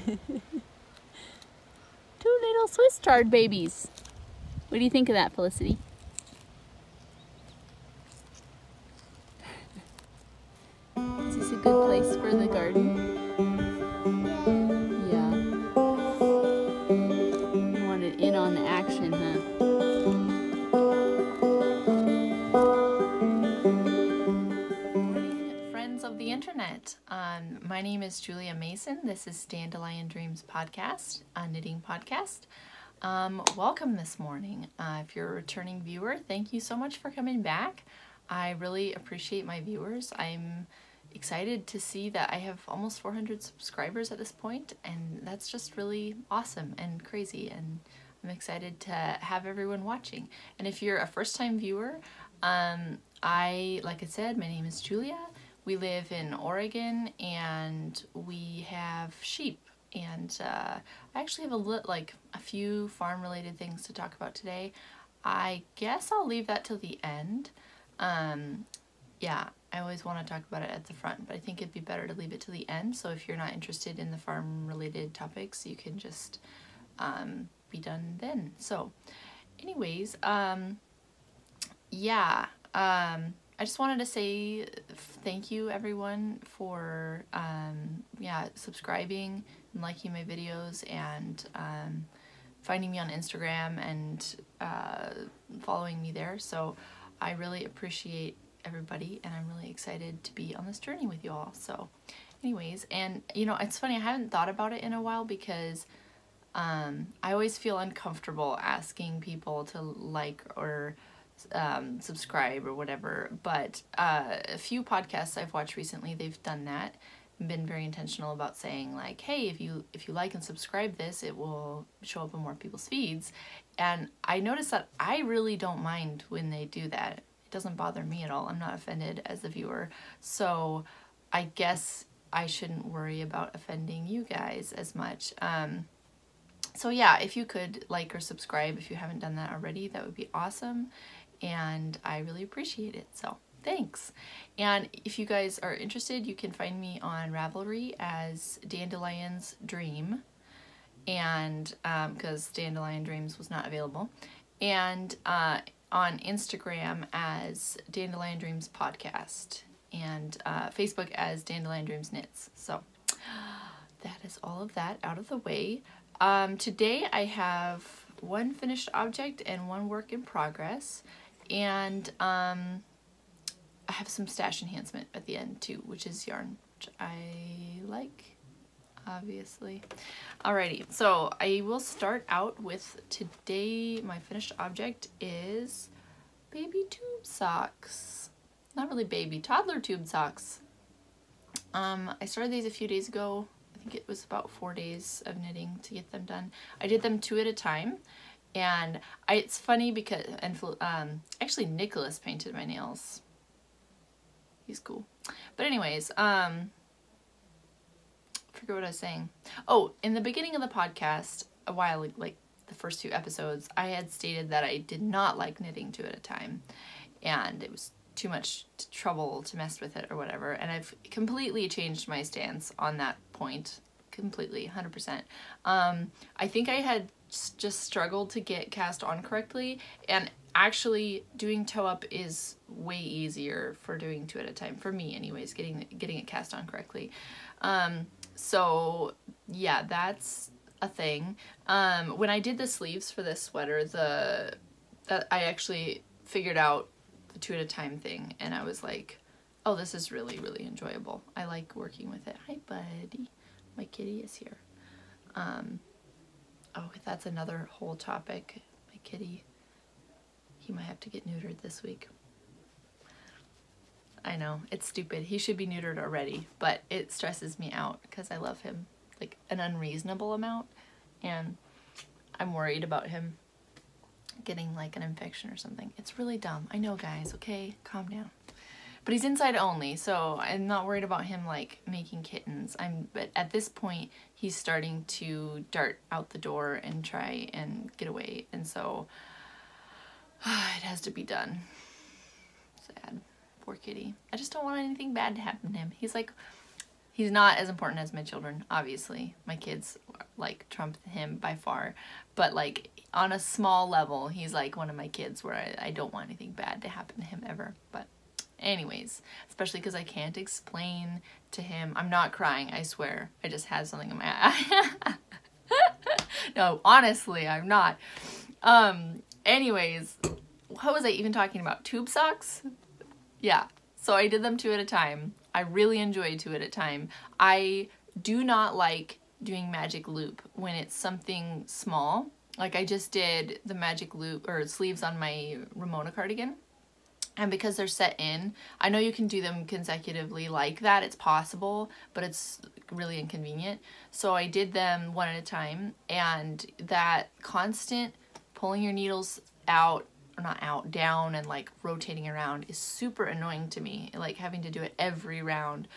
Two little Swiss chard babies. What do you think of that, Felicity? Is this a good place for the garden? Yeah. You wanted in on the action, huh? Friends of the internet. My name is Julia Mason. This is Dandelion Dreams podcast, a knitting podcast. Welcome this morning. If you're a returning viewer, thank you so much for coming back. I really appreciate my viewers. I'm excited to see that I have almost 400 subscribers at this point, and that's just really awesome and crazy, and I'm excited to have everyone watching. And if you're a first-time viewer, like I said, my name is Julia. We live in Oregon, and we have sheep, and I actually have a few farm-related things to talk about today. I guess I'll leave that till the end. Yeah, I always want to talk about it at the front, but I think it'd be better to leave it to the end, so if you're not interested in the farm-related topics, you can just be done then. So, anyways, yeah, I just wanted to say thank you everyone for subscribing and liking my videos, and finding me on Instagram and following me there. So I really appreciate everybody, and I'm really excited to be on this journey with you all. So anyways, and you know, it's funny, I haven't thought about it in a while because I always feel uncomfortable asking people to like or subscribe or whatever, but a few podcasts I've watched recently, they've done that and been very intentional about saying like, hey, if you like and subscribe this, it will show up in more people's feeds. And I noticed that I really don't mind when they do that. It doesn't bother me at all. I'm not offended as the viewer, so I guess I shouldn't worry about offending you guys as much. So yeah, if you could like or subscribe if you haven't done that already, that would be awesome, and I really appreciate it. So thanks. And if you guys are interested, you can find me on Ravelry as Dandelion's Dream, and because Dandelion Dreams was not available, and on Instagram as Dandelion Dreams Podcast, and Facebook as Dandelion Dreams Knits. So that is all of that out of the way. Today I have one finished object and one work in progress, and I have some stash enhancement at the end too, which is yarn, which I like, obviously. Alrighty, so I will start out with today. My finished object is baby tube socks. Not really baby, toddler tube socks. I started these a few days ago. I think it was about 4 days of knitting to get them done. I did them 2 at a time, and it's funny because, actually Nicholas painted my nails. He's cool. But anyways, forget what I was saying. Oh, in the beginning of the podcast, a while, like the first 2 episodes, I had stated that I did not like knitting 2 at a time, and it was too much trouble to mess with it or whatever, and I've completely changed my stance on that point, completely, 100%. I think I had just struggled to get cast on correctly, and actually doing toe up is way easier for doing 2 at a time, for me anyways, getting it cast on correctly. So yeah, that's a thing. When I did the sleeves for this sweater, that I actually figured out the 2 at a time thing, and I was like, oh, this is really, really enjoyable. I like working with it. Hi, buddy. My kitty is here. Oh, that's another whole topic. My kitty, he might have to get neutered this week. I know, it's stupid. He should be neutered already, but it stresses me out because I love him like an unreasonable amount, and I'm worried about him getting like an infection or something. It's really dumb. I know, guys, okay? Calm down. But he's inside only, so I'm not worried about him like making kittens. But at this point, he's starting to dart out the door and try and get away, and so it has to be done. Sad. Poor kitty. I just don't want anything bad to happen to him. He's He's not as important as my children, obviously. My kids, like, trump him by far. But, like, on a small level, he's, like, one of my kids where I don't want anything bad to happen to him ever. But anyways, especially because I can't explain to him. I'm not crying, I swear. I just had something in my eye. No, honestly, I'm not. Anyways, what was I even talking about? Tube socks? Yeah. So I did them 2 at a time. I really enjoyed 2 at a time. I do not like doing magic loop when it's something small. Like I just did the magic loop or sleeves on my Ramona cardigan. And because they're set in, I know you can do them consecutively like that. It's possible, but it's really inconvenient. So I did them 1 at a time, and that constant pulling your needles out, or not out, down, and like rotating around is super annoying to me. Like having to do it every round.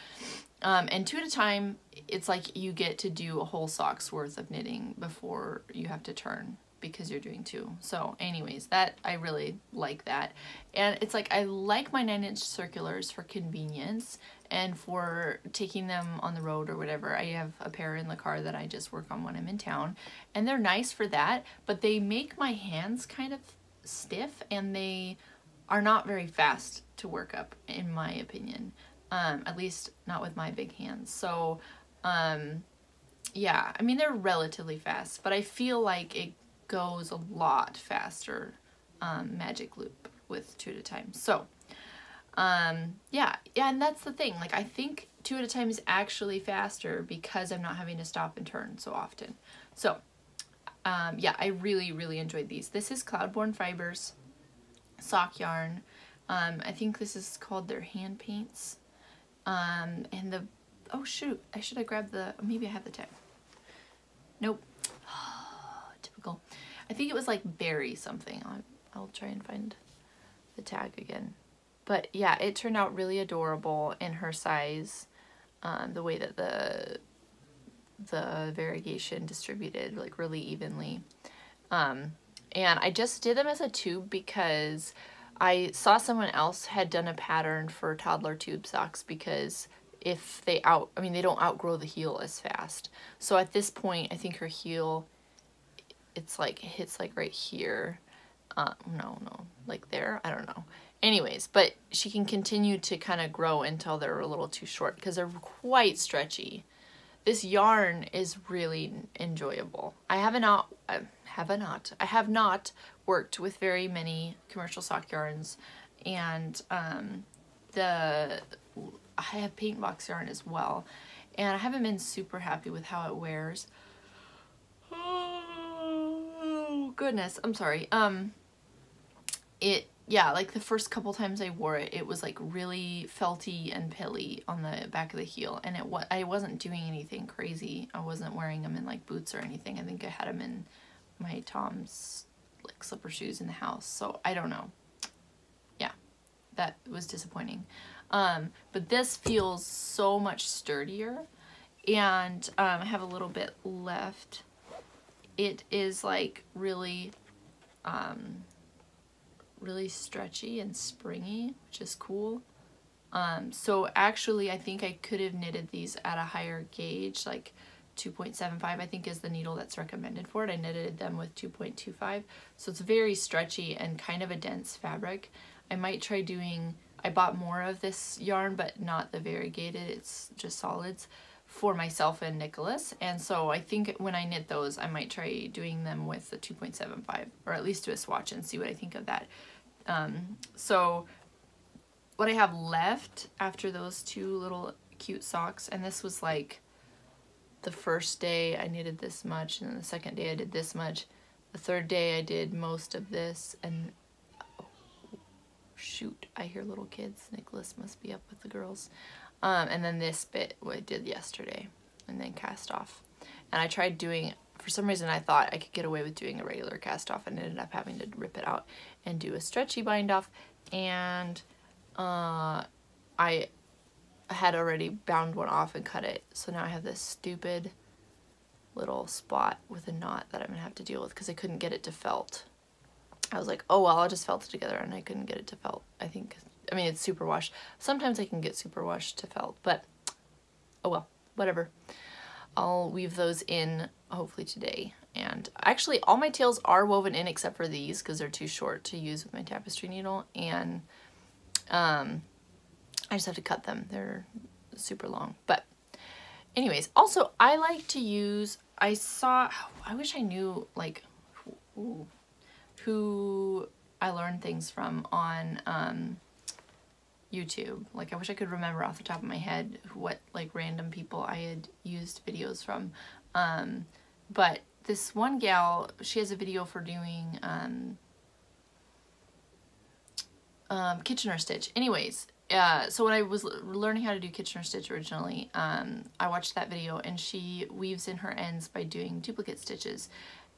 And 2 at a time, it's like you get to do a whole sock's worth of knitting before you have to turn, because you're doing 2. So anyways, that I really like that. And it's like I like my 9-inch circulars for convenience and for taking them on the road or whatever. I have a pair in the car that I just work on when I'm in town, and they're nice for that, but they make my hands kind of stiff and they are not very fast to work up, in my opinion. At least not with my big hands. So yeah, I mean they're relatively fast, but I feel like it goes a lot faster magic loop with 2 at a time. So yeah, and that's the thing, like I think 2 at a time is actually faster because I'm not having to stop and turn so often. So yeah, I really enjoyed these. This is Cloudborne Fibers sock yarn. I think this is called their hand paints. And the, oh shoot, I should have grabbed the, maybe I have the tag. Nope. Typical. I think it was like berry something. I'll try and find the tag again. But yeah, it turned out really adorable in her size. The way that the variegation distributed like really evenly. And I just did them as a tube because I saw someone else had done a pattern for toddler tube socks, because if they they don't outgrow the heel as fast. So at this point, I think her heel, it's like, it hits like right here. No, like there, I don't know. Anyways, but she can continue to kind of grow until they're a little too short because they're quite stretchy. This yarn is really enjoyable. I have not worked with very many commercial sock yarns, and I have paint box yarn as well, and I haven't been super happy with how it wears. Oh goodness, I'm sorry. Yeah, like the first couple times I wore it, it was like really felty and pilly on the back of the heel, and I wasn't doing anything crazy. I wasn't wearing them in like boots or anything. I think I had them in my Tom's like slipper shoes in the house, so I don't know. Yeah, that was disappointing. But this feels so much sturdier, and I have a little bit left. It is like really really stretchy and springy, which is cool. So actually I think I could have knitted these at a higher gauge, like 2.75 I think is the needle that's recommended for it. I knitted them with 2.25, so it's very stretchy and kind of a dense fabric. I might try doing, I bought more of this yarn, but not the variegated, it's just solids, for myself and Nicholas, and so I think when I knit those I might try doing them with the 2.75, or at least do a swatch and see what I think of that. So what I have left after those 2 little cute socks, and this was like the first day I knitted this much, and then the second day I did this much, the third day I did most of this, and oh, shoot, I hear little kids. Nicholas must be up with the girls. And then this bit what I did yesterday, and then cast off. And I tried doing, for some reason I thought I could get away with doing a regular cast off, and ended up having to rip it out and do a stretchy bind off. And I had already bound one off and cut it, so now I have this stupid little spot with a knot that I'm gonna have to deal with because I couldn't get it to felt. I was like, oh well, I'll just felt it together, and I couldn't get it to felt. I mean, it's superwash. Sometimes I can get superwash to felt, but oh well. whatever. I'll weave those in hopefully today. And actually all my tails are woven in except for these because they're too short to use with my tapestry needle, and I just have to cut them. They're super long. But anyways, also I like to use, I wish I knew like who I learned things from on YouTube. Like I wish I could remember off the top of my head what like random people I had used videos from. But this one gal, she has a video for doing Kitchener stitch. Anyways, so when I was learning how to do Kitchener stitch originally, I watched that video, and she weaves in her ends by doing duplicate stitches.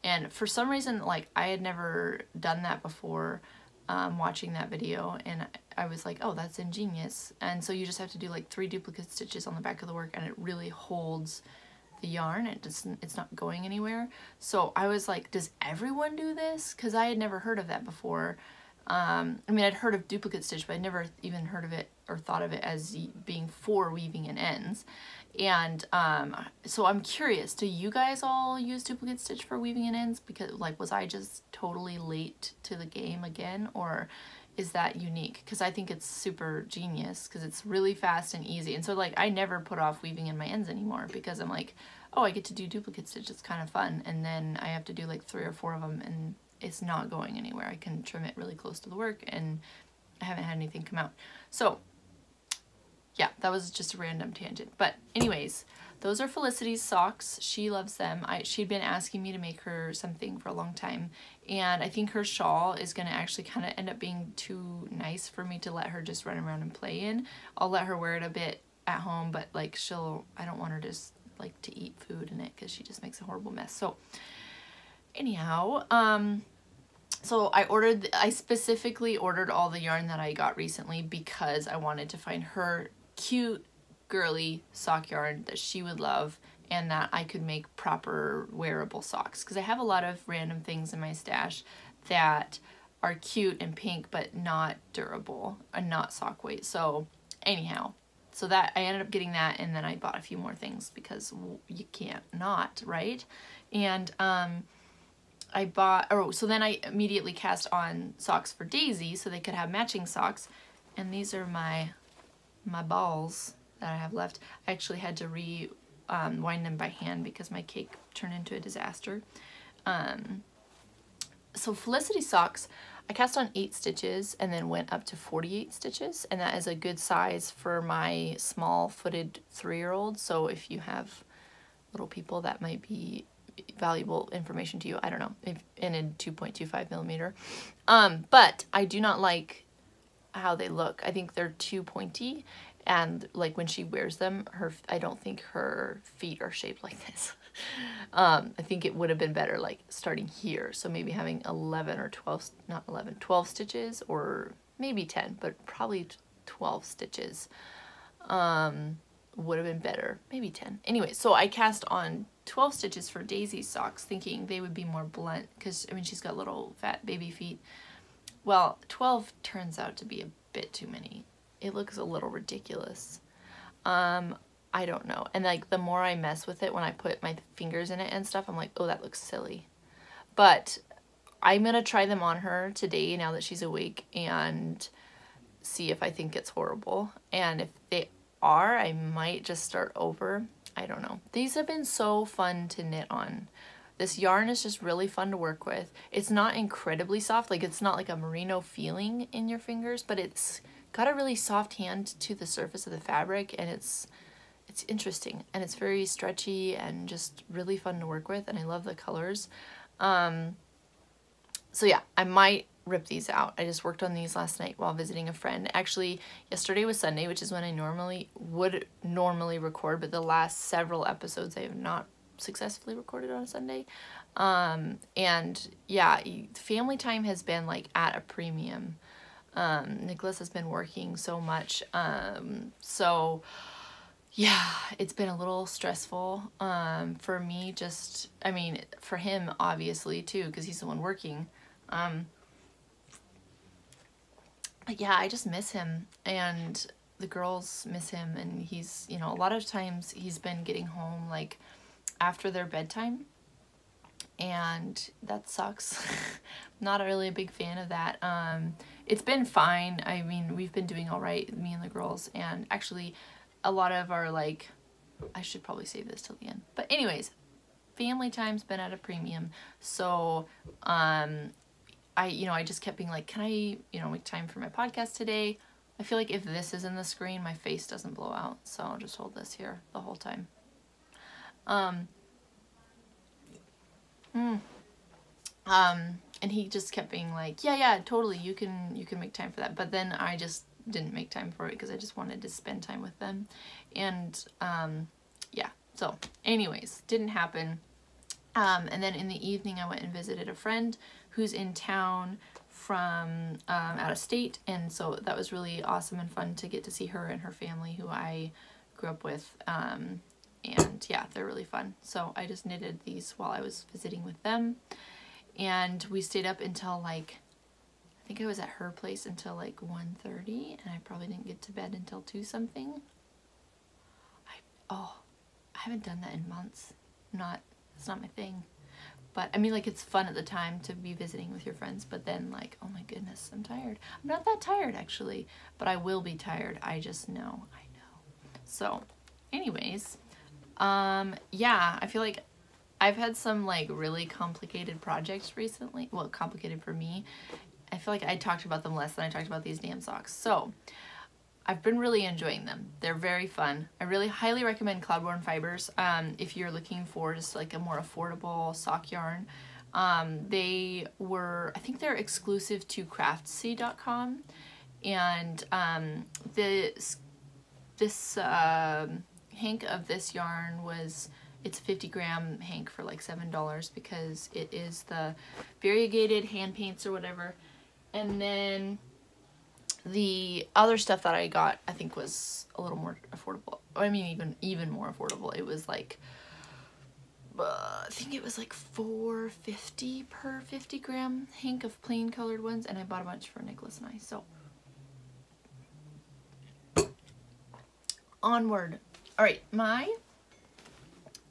And for some reason, like I had never done that before, watching that video, and I was like, oh, that's ingenious. And so you just have to do like 3 duplicate stitches on the back of the work, and it really holds the yarn. It's not going anywhere. So I was like, does everyone do this? Because I had never heard of that before. I mean, I'd heard of duplicate stitch, but I'd never even heard of it or thought of it as being for weaving in ends. And so I'm curious, do you guys all use duplicate stitch for weaving in ends? Because like, was I just totally late to the game again, or is that unique? Because I think it's super genius because it's really fast and easy. And so like I never put off weaving in my ends anymore because I'm like, oh, I get to do duplicate stitch, it's kind of fun. And then I have to do like 3 or 4 of them, and it's not going anywhere. I can trim it really close to the work, and I haven't had anything come out. So yeah, that was just a random tangent. But anyways, those are Felicity's socks. She loves them. She'd been asking me to make her something for a long time, and I think her shawl is going to actually kind of end up being too nice for me to let her just run around and play in. I'll let her wear it a bit at home, but like I don't want her just like to eat food in it because she just makes a horrible mess. So anyhow, so I specifically ordered all the yarn that I got recently because I wanted to find her cute, girly sock yarn that she would love, and that I could make proper wearable socks. Because I have a lot of random things in my stash that are cute and pink, but not durable and not sock weight. So anyhow, so that I ended up getting that, and then I bought a few more things because you can't not, right? And so then I immediately cast on socks for Daisy so they could have matching socks. And these are my balls that I have left. I actually had to wind them by hand because my cake turned into a disaster. So Felicity socks, I cast on 8 stitches and then went up to 48 stitches, and that is a good size for my small-footed 3-year-old. So if you have little people, that might be valuable information to you. I don't know, in a 2.25 millimeter. But I do not like how they look. I think they're too pointy, and like when she wears them, I don't think her feet are shaped like this. I think it would have been better like starting here, so maybe having 11 or 12, not 11, 12 stitches, or maybe 10, but probably 12 stitches would have been better. Maybe 10. Anyway, so I cast on 12 stitches for Daisy's socks, thinking they would be more blunt because, I mean, she's got little fat baby feet. Well, 12 turns out to be a bit too many. It looks a little ridiculous. I don't know. And like the more I mess with it, when I put my fingers in it and stuff, I'm like, oh, that looks silly. But I'm going to try them on her today now that she's awake and see if I think it's horrible. And if they are, I might just start over. I don't know. These have been so fun to knit on. This yarn is just really fun to work with. It's not incredibly soft. Like, it's not like a merino feeling in your fingers, but it's got a really soft hand to the surface of the fabric, and it's interesting, and it's very stretchy and just really fun to work with, and I love the colors. So yeah, I might rip these out. I just worked on these last night while visiting a friend. Actually, yesterday was Sunday, which is when I would normally record, but the last several episodes I have not successfully recorded on a Sunday. And yeah, family time has been like at a premium. Nicholas has been working so much. So yeah, it's been a little stressful for me, just, I mean, for him obviously too, because he's the one working. But yeah, I just miss him, and the girls miss him, and he's, you know, a lot of times he's been getting home like after their bedtime, and that sucks. Not really a big fan of that. It's been fine. I mean, we've been doing all right, me and the girls, and actually a lot of our, like, I should probably save this till the end, but anyways, family time's been at a premium. So I just kept being like, can I, make time for my podcast today? I feel like if this is in the screen, my face doesn't blow out, so I'll just hold this here the whole time. And he just kept being like, yeah, totally, you can make time for that. But then I just didn't make time for it because I just wanted to spend time with them. And yeah, so anyways, didn't happen. And then in the evening I went and visited a friend who's in town from out of state, and so that was really awesome and fun to get to see her and her family who I grew up with. And yeah, they're really fun. So I just knitted these while I was visiting with them, and we stayed up until like, I think I was at her place until like 1:30, and I probably didn't get to bed until 2 something. I haven't done that in months. It's not my thing. But I mean, like, it's fun at the time to be visiting with your friends, but then like, oh my goodness, I'm tired. I'm not that tired actually, but I will be tired. I just know. I know. So anyways, yeah, I feel like I've had some like really complicated projects recently. Well, complicated for me. I feel like I talked about them less than I talked about these damn socks. So I've been really enjoying them. They're very fun. I really highly recommend Cloudborne Fibers if you're looking for just like a more affordable sock yarn. They were, I think they're exclusive to craftsy.com, and this hank of this yarn was, it's a 50-gram hank for like $7 because it is the variegated hand paints or whatever. And then the other stuff that I got, I think, was a little more affordable. I mean, even more affordable. It was like, I think it was like $4.50 per 50-gram hank of plain colored ones, and I bought a bunch for Nicholas and I. So onward. All right, my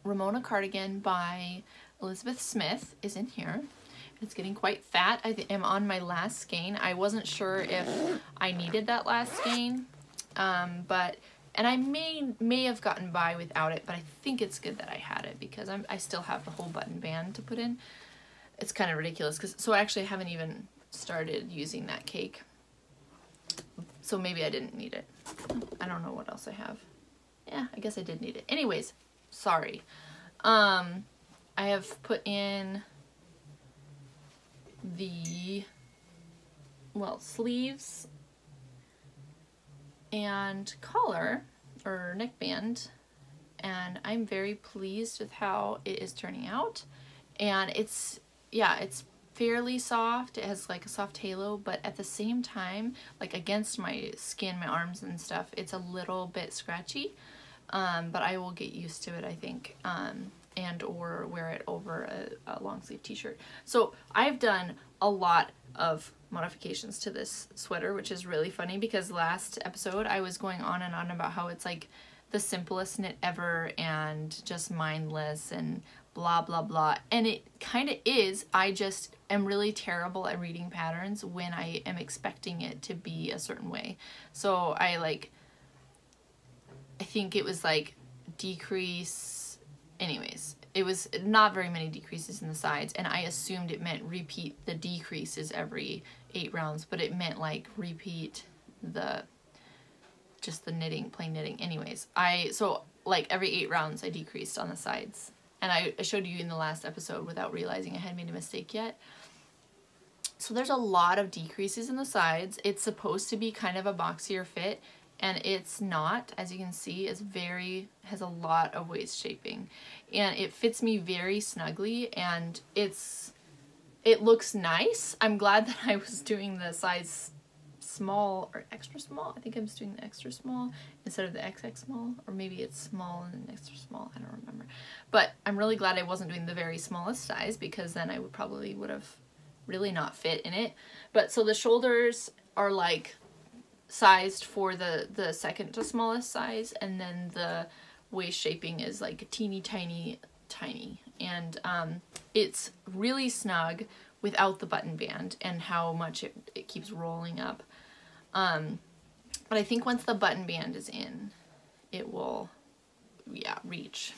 Ramona cardigan by Elizabeth Smith is in here. It's getting quite fat. I am on my last skein. I wasn't sure if I needed that last skein, and I may have gotten by without it, but I think it's good that I had it because I still have the whole button band to put in. It's kind of ridiculous so actually I haven't even started using that cake, so maybe I didn't need it. I don't know what else I have. Yeah, I guess I did need it. Anyways, sorry. I have put in the, well, sleeves and collar or neckband, and I'm very pleased with how it is turning out. And it's fairly soft. It has like a soft halo, but at the same time, like against my skin, my arms and stuff, it's a little bit scratchy, but I will get used to it, I think, and or wear it over a long sleeve t-shirt. So I've done a lot of modifications to this sweater, which is really funny because last episode I was going on and on about how it's like the simplest knit ever and just mindless and blah blah blah, and it kind of is. I just am really terrible at reading patterns when I am expecting it to be a certain way. So I think it was like decrease. Anyways, it was not very many decreases in the sides, and I assumed it meant repeat the decreases every 8 rounds, but it meant like repeat just the knitting, plain knitting. Anyways, so like every 8 rounds I decreased on the sides, and I showed you in the last episode without realizing I had made a mistake yet. So there's a lot of decreases in the sides. It's supposed to be kind of a boxier fit, and it's not. As you can see, has a lot of waist shaping, and it fits me very snugly, and it looks nice. I'm glad that I was doing the size small or extra small. I think I'm just doing the extra small instead of the XX small, or maybe it's small and then extra small. I don't remember, but I'm really glad I wasn't doing the very smallest size, because then I would have really not fit in it. But so the shoulders are like sized for the second to smallest size, and then the waist shaping is like teeny tiny. And it's really snug without the button band and how much it keeps rolling up. But I think once the button band is in, it will, yeah, reach,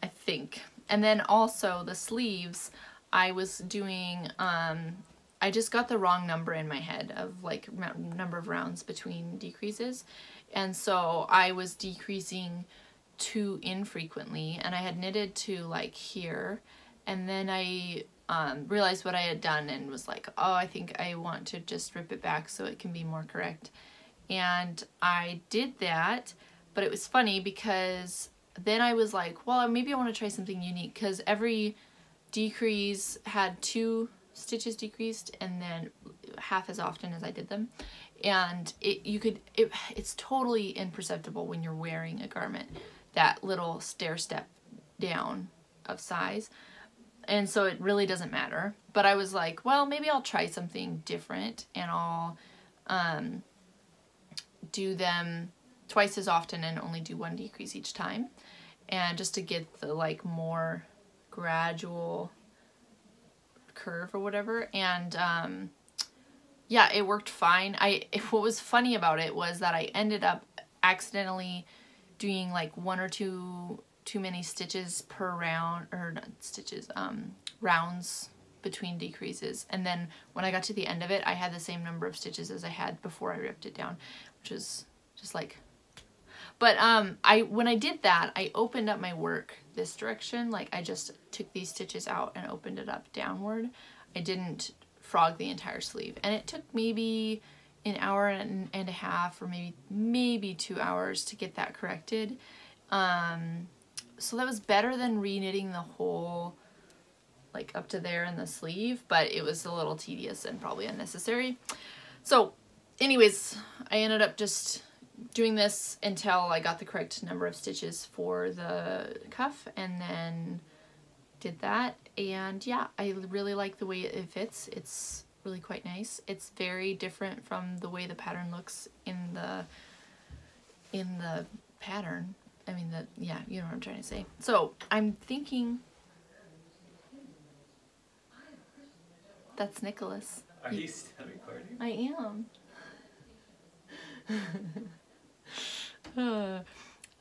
I think. And then also the sleeves, I was doing, I just got the wrong number in my head of like number of rounds between decreases. And so I was decreasing too infrequently, and I had knitted to like here, and then I realized what I had done and was like, oh, I think I want to just rip it back so it can be more correct. And I did that, but it was funny because then I was like, well, maybe I want to try something unique, because every decrease had 2 stitches decreased and then half as often as I did them. And it's totally imperceptible when you're wearing a garment, that little stair step down of size. And so it really doesn't matter. But I was like, well, maybe I'll try something different, and I'll do them twice as often and only do 1 decrease each time. And just to get the like more gradual curve or whatever. And yeah, it worked fine. What was funny about it was that I ended up accidentally doing like 1 or 2 too many stitches per round, or not stitches, rounds between decreases. And then when I got to the end of it, I had the same number of stitches as I had before I ripped it down, which is just like, but when I did that, I opened up my work this direction. Like I just took these stitches out and opened it up downward. I didn't frog the entire sleeve, and it took maybe an hour and a half, or maybe 2 hours to get that corrected. So that was better than re-knitting the whole, like up to there in the sleeve, but it was a little tedious and probably unnecessary. So anyways, I ended up just doing this until I got the correct number of stitches for the cuff, and then did that. And yeah, I really like the way it fits. It's really quite nice. It's very different from the way the pattern looks in the pattern. I mean, yeah, you know what I'm trying to say. So I'm thinking, that's Nicholas. Are you still recording? I am. I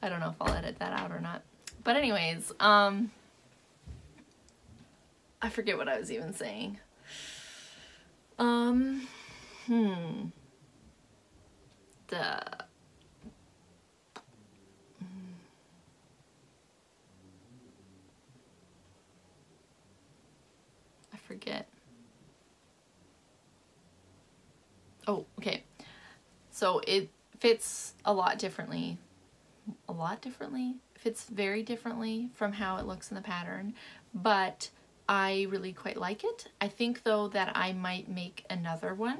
don't know if I'll edit that out or not. But anyways, I forget what I was even saying. I forget. Oh, okay. So it fits a lot differently. It fits very differently from how it looks in the pattern, but I really quite like it. I think though that I might make another one,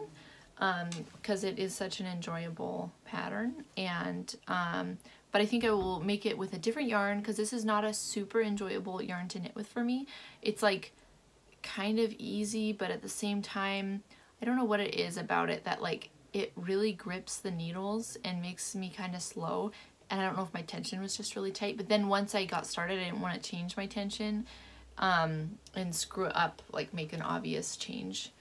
because it is such an enjoyable pattern. And but I think I will make it with a different yarn, because this is not a super enjoyable yarn to knit with for me. It's like kind of easy, but at the same time, I don't know what it is about it that like it really grips the needles and makes me kind of slow. And I don't know if my tension was just really tight, but then once I got started, I didn't want to change my tension and screw it up, like make an obvious change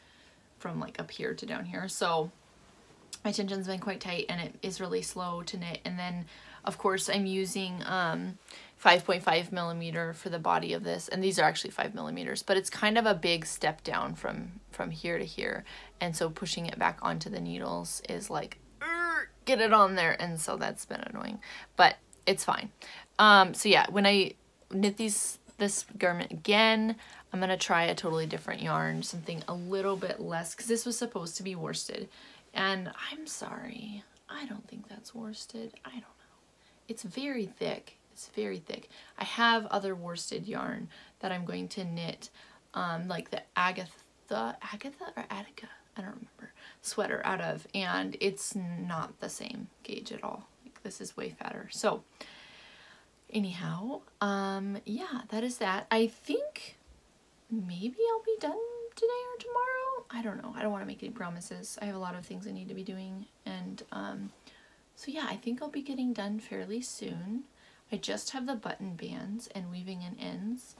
from like up here to down here. So my tension's been quite tight, and it is really slow to knit. And then of course I'm using 5.5 millimeter for the body of this, and these are actually 5 millimeters, but it's kind of a big step down from here to here, and so pushing it back onto the needles is like, get it on there, and so that's been annoying, but it's fine. So yeah, when I knit this garment again, I'm gonna try a totally different yarn, something a little bit less, because this was supposed to be worsted, and I'm sorry, I don't think that's worsted. I don't know. It's very thick. It's very thick. I have other worsted yarn that I'm going to knit, like the Agatha or Attica, I don't remember, sweater out of, and it's not the same gauge at all. Like, this is way fatter. So anyhow, yeah, that is that. I think maybe I'll be done today or tomorrow. I don't know. I don't want to make any promises. I have a lot of things I need to be doing, And so yeah, I think I'll be getting done fairly soon. I just have the button bands and weaving in ends.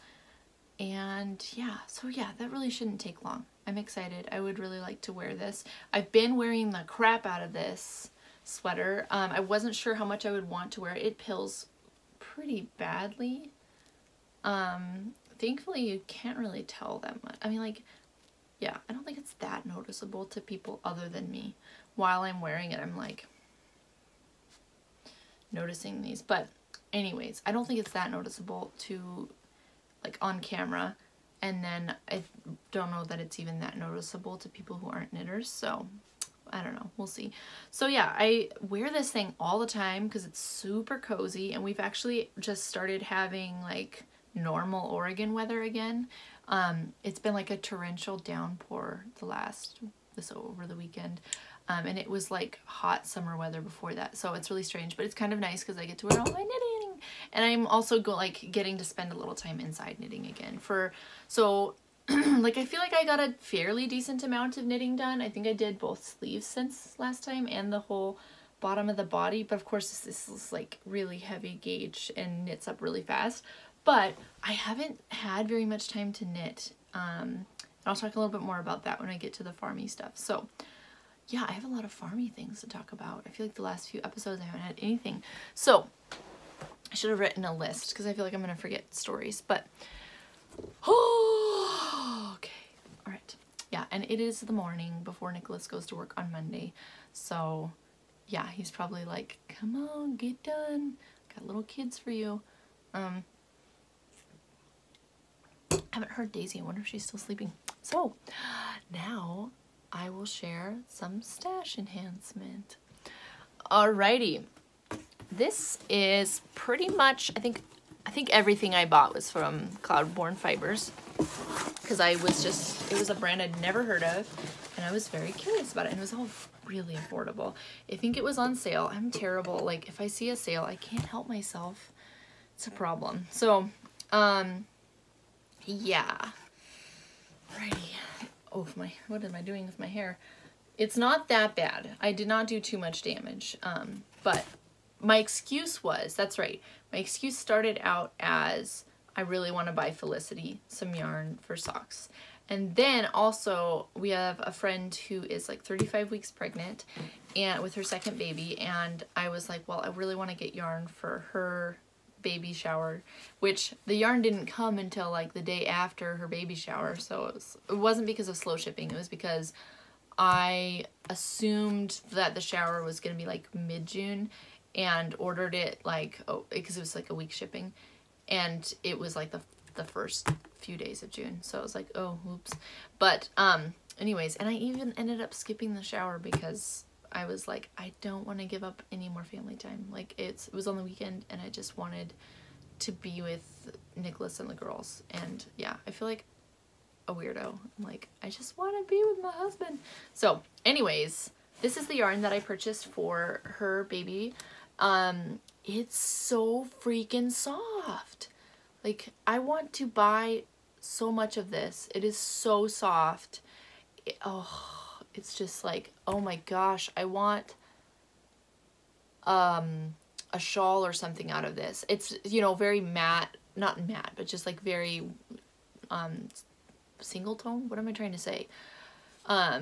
And yeah, so yeah, that really shouldn't take long. I'm excited. I would really like to wear this. I've been wearing the crap out of this sweater. I wasn't sure how much I would want to wear it. It pills pretty badly. Thankfully you can't really tell that much. I mean, like, yeah, I don't think it's that noticeable to people other than me. While I'm wearing it, I'm like noticing these. But anyways, I don't think it's that noticeable to like on camera. And then I don't know that it's even that noticeable to people who aren't knitters. So I don't know, we'll see. So yeah, I wear this thing all the time because it's super cozy, and we've actually just started having like normal Oregon weather again. It's been like a torrential downpour over the weekend. And it was like hot summer weather before that. So it's really strange, but it's kind of nice because I get to wear all my knitting. And I'm also getting to spend a little time inside knitting again like I feel like I got a fairly decent amount of knitting done. I think I did both sleeves since last time and the whole bottom of the body, but of course this is like really heavy gauge and knits up really fast. But I haven't had very much time to knit. And I'll talk a little bit more about that when I get to the farmy stuff. So yeah, I have a lot of farmy things to talk about. I feel like the last few episodes I haven't had anything. So I should have written a list because I feel like I'm going to forget stories, but oh, okay. All right. Yeah, and it is the morning before Nicholas goes to work on Monday. So yeah, he's probably like, come on, get done. Got little kids for you. I haven't heard Daisy. I wonder if she's still sleeping. So now I will share some stash enhancement. Alrighty. This is pretty much, I think everything I bought was from Cloudborne Fibers, because it was a brand I'd never heard of, and I was very curious about it, and it was all really affordable. I think it was on sale. I'm terrible. Like, if I see a sale, I can't help myself. It's a problem. So, yeah. Alrighty. Oh, what am I doing with my hair? It's not that bad. I did not do too much damage, but my excuse was, that's right, my excuse started out as I really want to buy Felicity some yarn for socks. And then also we have a friend who is like 35 weeks pregnant and with her second baby, and I was like, well, I really want to get yarn for her baby shower, which the yarn didn't come until like the day after her baby shower. So it wasn't because of slow shipping, it was because I assumed that the shower was going to be like mid-June and ordered it like, because it was like a week shipping, and it was like the first few days of June. So I was like, oh, oops. But anyways, and I even ended up skipping the shower because I was like, I don't want to give up any more family time. Like, it was on the weekend and I just wanted to be with Nicholas and the girls. And yeah, I feel like a weirdo. I'm like, I just want to be with my husband. So anyways, this is the yarn that I purchased for her baby. It's so freaking soft. Like, I want to buy so much of this. It is so soft. It's just like, oh my gosh, I want a shawl or something out of this. It's, you know, very matte, not matte, but just like very single tone. What am I trying to say?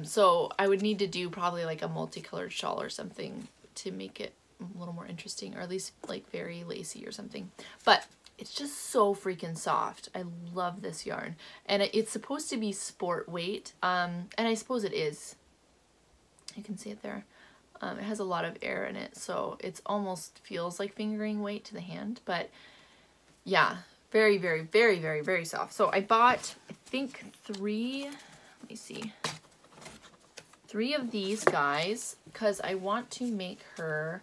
So I would need to do probably like a multicolored shawl or something to make it a little more interesting, or at least like very lacy or something. But it's just so freaking soft. I love this yarn, and it's supposed to be sport weight, and I suppose it is. You can see it there. It has a lot of air in it, so it's almost feels like fingering weight to the hand. But yeah, very, very, very, very, very soft. So I bought, I think, three of these guys, because I want to make her,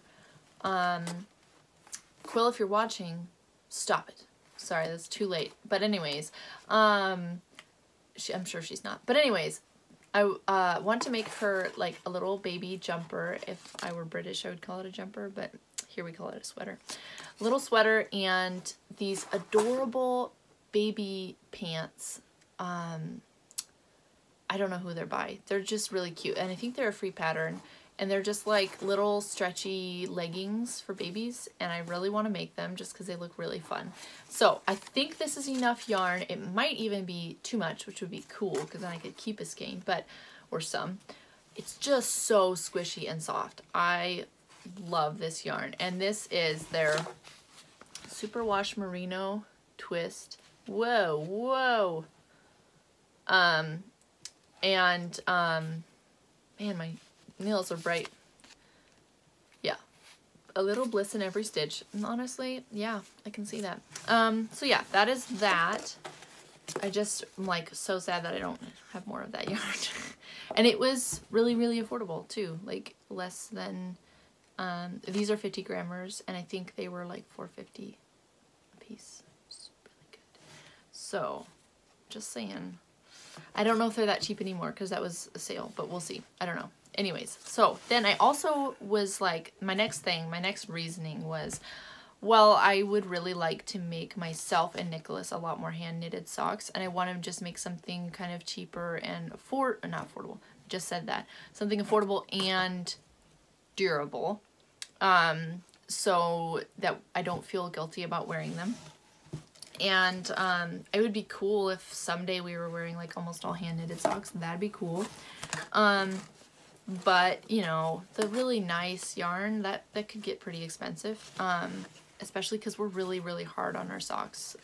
Quill, if you're watching, stop it. Sorry, that's too late. But anyways, I'm sure she's not. But anyways, I want to make her like a little baby jumper. If I were British, I would call it a jumper, but here we call it a sweater. A little sweater and these adorable baby pants. I don't know who they're by. They're just really cute, and I think they're a free pattern. and they're just like little stretchy leggings for babies, and I really want to make them just because they look really fun. So I think this is enough yarn. It might even be too much, which would be cool because then I could keep a skein, but, or some. It's just so squishy and soft. I love this yarn, and this is their Superwash Merino Twist. Whoa, whoa. Man, my nails are bright. Yeah, a little bliss in every stitch. And honestly, yeah, I can see that. So yeah, that is that. I just am like so sad that I don't have more of that yarn. And it was really, really affordable too. Like less than, these are 50 grammers, and I think they were like $4.50 a piece. It's really good. So just saying. I don't know if they're that cheap anymore because that was a sale, but we'll see. I don't know. Anyways, so then I also was like, my next reasoning was, well, I would really like to make myself and Nicholas a lot more hand knitted socks, and I want to just make something kind of cheaper and not affordable. I just said that. Something affordable and durable, so that I don't feel guilty about wearing them. And it would be cool if someday we were wearing like almost all hand knitted socks. That'd be cool. But you know, the really nice yarn that could get pretty expensive, especially because we're really, really hard on our socks.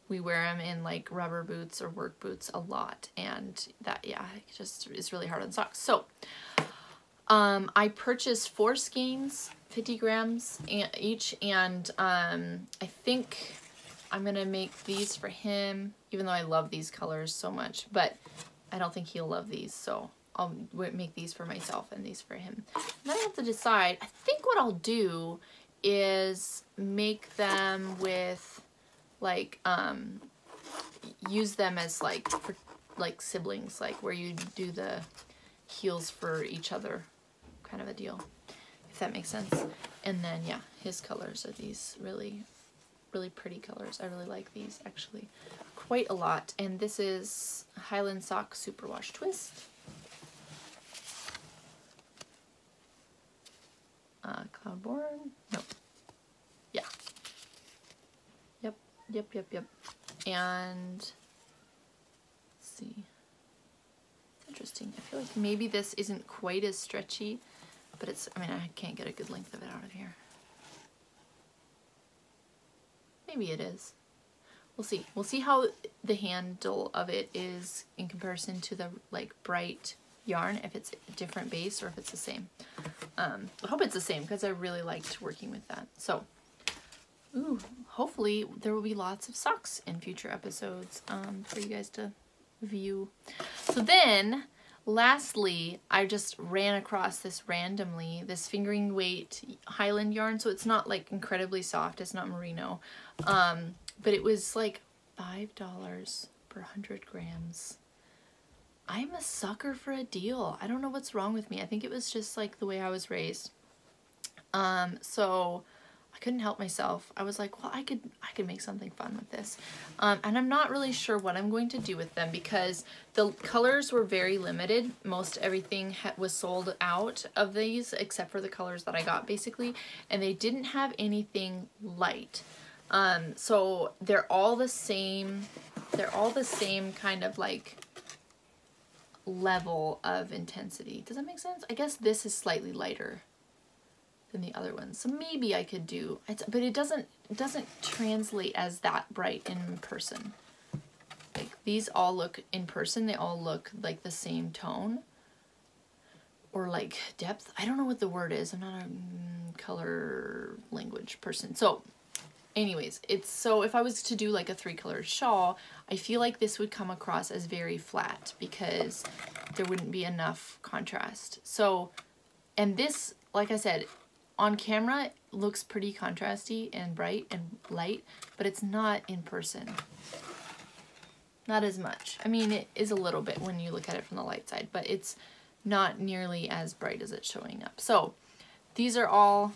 We wear them in like rubber boots or work boots a lot, and that, yeah, it just is really hard on socks. So I purchased 4 skeins, 50 grams each, and I think I'm gonna make these for him, even though I love these colors so much, but I don't think he'll love these, so I'll make these for myself and these for him. And then I have to decide. I think what I'll do is make them with like use them as like for like siblings, like where you do the heels for each other kind of a deal, if that makes sense. And then yeah, his colors are these really pretty colors. I really like these actually quite a lot. And this is Highland Sock Superwash Twist. Cloudborn? Nope. Yeah. Yep. And let's see. It's interesting. I feel like maybe this isn't quite as stretchy, but it's, I mean, I can't get a good length of it out of here. Maybe it is. We'll see. We'll see how the handle of it is in comparison to the like bright yarn, if it's a different base or if it's the same. I hope it's the same because I really liked working with that. So, ooh, hopefully there will be lots of socks in future episodes for you guys to view. So then, lastly, I just ran across this randomly, this fingering weight Highland yarn. So it's not like incredibly soft. It's not merino. But it was like $5 per 100 grams. I'm a sucker for a deal. I don't know what's wrong with me. I think it was just like the way I was raised. So I couldn't help myself. I was like, well, I could make something fun with this. And I'm not really sure what I'm going to do with them because the colors were very limited. Most everything was sold out of these except for the colors that I got basically. And they didn't have anything light. So they're all the same kind of like level of intensity. Does that make sense? I guess this is slightly lighter than the other ones, so maybe I could do it, but it doesn't translate as that bright in person. Like these all look in person, they all look like the same tone or like depth. I don't know what the word is. I'm not a color language person. So anyways, it's, so if I was to do like a 3-color shawl, I feel like this would come across as very flat because there wouldn't be enough contrast. So, and this, like I said, on camera it looks pretty contrasty and bright and light, but it's not in person. Not as much. I mean, it is a little bit when you look at it from the light side, but it's not nearly as bright as it's showing up. So these are all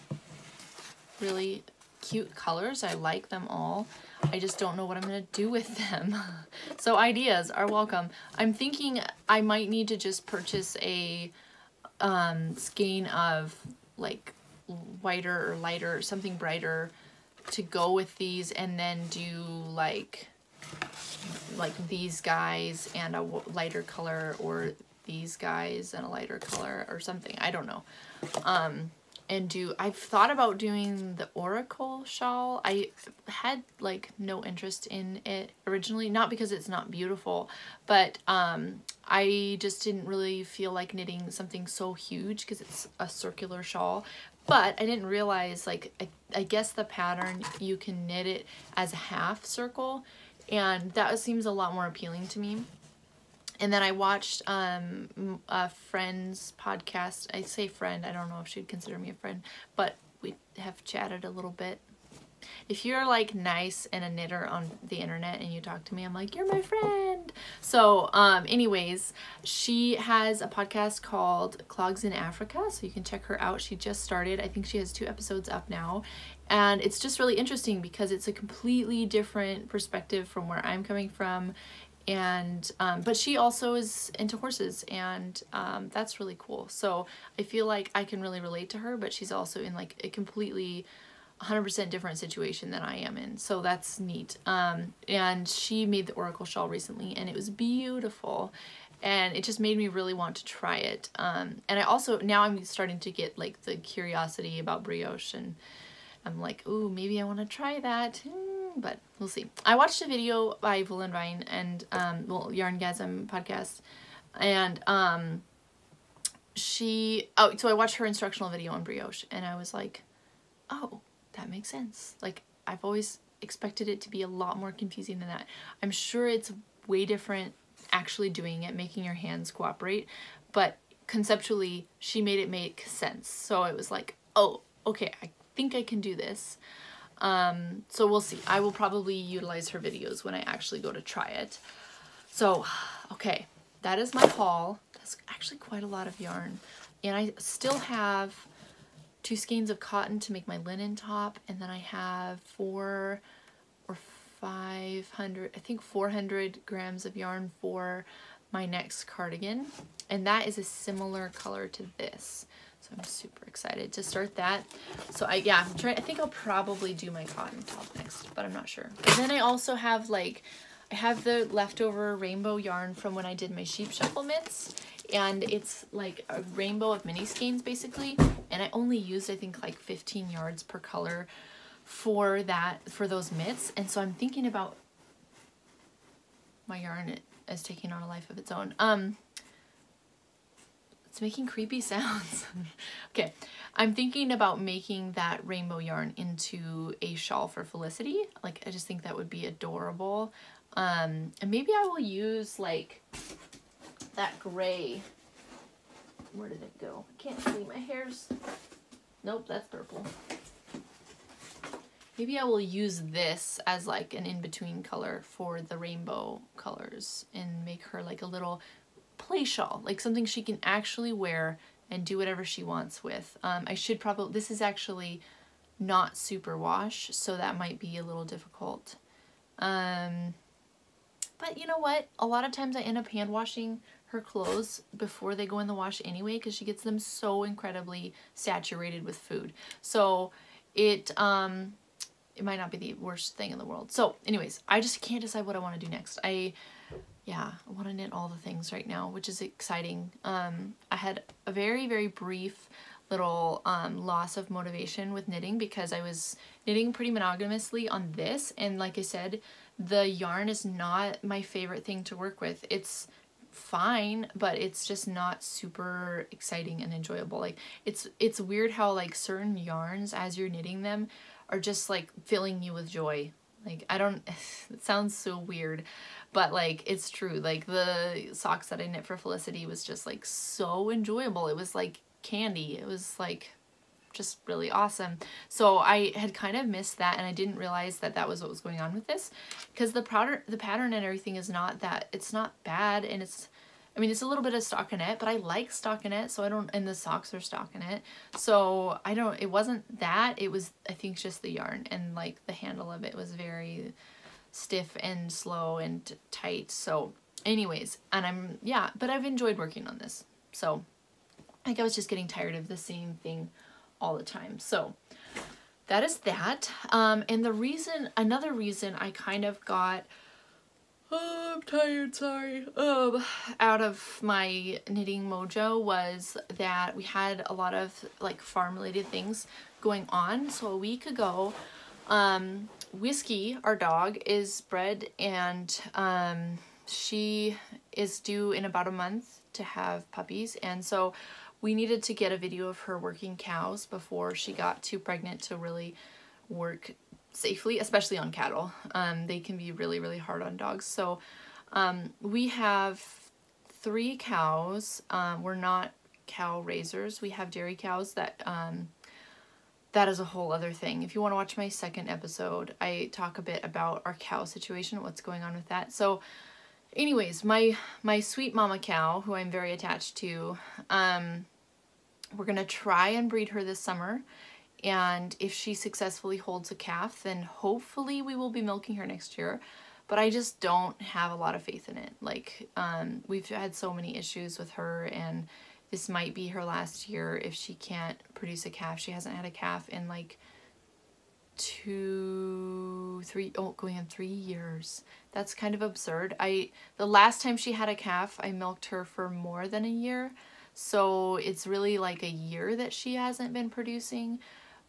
really cute colors. I like them all. I just don't know what I'm gonna do with them. So ideas are welcome. I'm thinking I might need to just purchase a skein of like whiter or lighter or something brighter to go with these, and then do like these guys and a lighter color, or these guys and a lighter color or something. I don't know. I've thought about doing the Oracle shawl. I had like no interest in it originally, not because it's not beautiful, but I just didn't really feel like knitting something so huge because it's a circular shawl. But I didn't realize, like, I guess the pattern, you can knit it as a half circle, and that seems a lot more appealing to me. And then I watched a friend's podcast. I say friend, I don't know if she'd consider me a friend, but we have chatted a little bit. If you're like nice and a knitter on the internet and you talk to me, I'm like, you're my friend. So anyways, she has a podcast called Clogs in Africa, so you can check her out. She just started. I think she has 2 episodes up now. And it's just really interesting because it's a completely different perspective from where I'm coming from. And but she also is into horses, and that's really cool. So I feel like I can really relate to her, but she's also in like a completely 100% different situation than I am in, so that's neat. And she made the Oracle shawl recently, and it was beautiful, and it just made me really want to try it. And I also, now I'm starting to get like the curiosity about brioche, and I'm like, ooh, maybe I want to try that. But we'll see. I watched a video by Vine and well, Yarngasm podcast, and so I watched her instructional video on brioche, and I was like, oh, that makes sense. Like, I've always expected it to be a lot more confusing than that. I'm sure it's way different actually doing it, making your hands cooperate, but conceptually she made it make sense. So it was like, oh, okay, I think I can do this. So we'll see. I will probably utilize her videos when I actually go to try it. So, okay, that is my haul. That's actually quite a lot of yarn. And I still have 2 skeins of cotton to make my linen top, and then I have 400 or 500, I think 400 grams of yarn for my next cardigan, and that is a similar color to this. So I'm super excited to start that. So I think I'll probably do my cotton top next, but I'm not sure. And then I also have like, I have the leftover rainbow yarn from when I did my sheep shuffle mitts, and it's like a rainbow of mini skeins basically, and I only used I think like 15 yards per color for those mitts. And so I'm thinking about, my yarn is taking on a life of its own. It's making creepy sounds. Okay, I'm thinking about making that rainbow yarn into a shawl for Felicity. Like, I just think that would be adorable. And maybe I will use like that gray. Where did it go? I can't see, my hair's, nope, that's purple. Maybe I will use this as like an in-between color for the rainbow colors and make her like a little play shawl, like something she can actually wear and do whatever she wants with. I should probably, this is actually not super wash, so that might be a little difficult. But you know what? A lot of times I end up hand washing her clothes before they go in the wash anyway, because she gets them so incredibly saturated with food. So it might not be the worst thing in the world. So anyways, I just can't decide what I want to do next. I want to knit all the things right now, which is exciting. I had a very, very brief little loss of motivation with knitting because I was knitting pretty monogamously on this, and like I said, the yarn is not my favorite thing to work with. It's fine, but it's just not super exciting and enjoyable. Like, it's weird how like certain yarns, as you're knitting them, are just like filling you with joy. Like, I don't, it sounds so weird, but like, it's true. Like, the socks that I knit for Felicity was just like so enjoyable. It was like candy. It was like just really awesome. So I had kind of missed that, and I didn't realize that that was what was going on with this, because the pattern and everything is not that, it's not bad, and it's, I mean, it's a little bit of stockinette, but I like stockinette, so I don't, and the socks are stockinette, so I don't, it wasn't that, it was, I think, just the yarn, and like the handle of it was very stiff and slow and tight. So anyways, and but I've enjoyed working on this. So Like I was just getting tired of the same thing all the time. So that is that. And another reason I kind of got, oh, I'm tired, sorry, out of my knitting mojo was that we had a lot of like farm related things going on. So a week ago, Whiskey, our dog, is bred, and she is due in about a month to have puppies, and so we needed to get a video of her working cows before she got too pregnant to really work safely, especially on cattle. They can be really, really hard on dogs. So we have 3 cows. We're not cow raisers. We have dairy cows that that is a whole other thing. If you want to watch my second episode, I talk a bit about our cow situation, what's going on with that. So anyways, my sweet mama cow, who I'm very attached to, we're going to try and breed her this summer. And if she successfully holds a calf, then hopefully we will be milking her next year. But I just don't have a lot of faith in it. Like, we've had so many issues with her, and this might be her last year if she can't produce a calf. She hasn't had a calf in like going on 3 years. That's kind of absurd. The last time she had a calf, I milked her for more than a year. So it's really like a year that she hasn't been producing.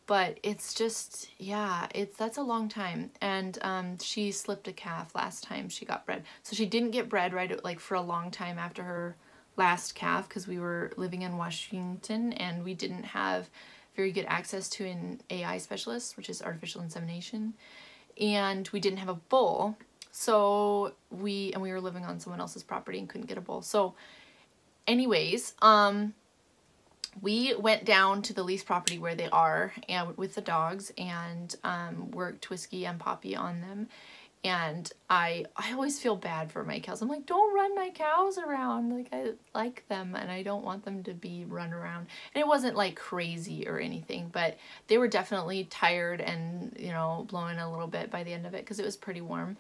But it's just, yeah, that's a long time. And she slipped a calf last time she got bred. So she didn't get bred right like for a long time after her last calf, because we were living in Washington and we didn't have very good access to an AI specialist, which is artificial insemination, and we didn't have a bull. So we were living on someone else's property and couldn't get a bull. So anyways, we went down to the lease property where they are and with the dogs, and worked Whiskey and Poppy on them. And I always feel bad for my cows. I'm like, don't run my cows around. Like, I like them and I don't want them to be run around. And it wasn't like crazy or anything, but they were definitely tired and, you know, blowing a little bit by the end of it because it was pretty warm.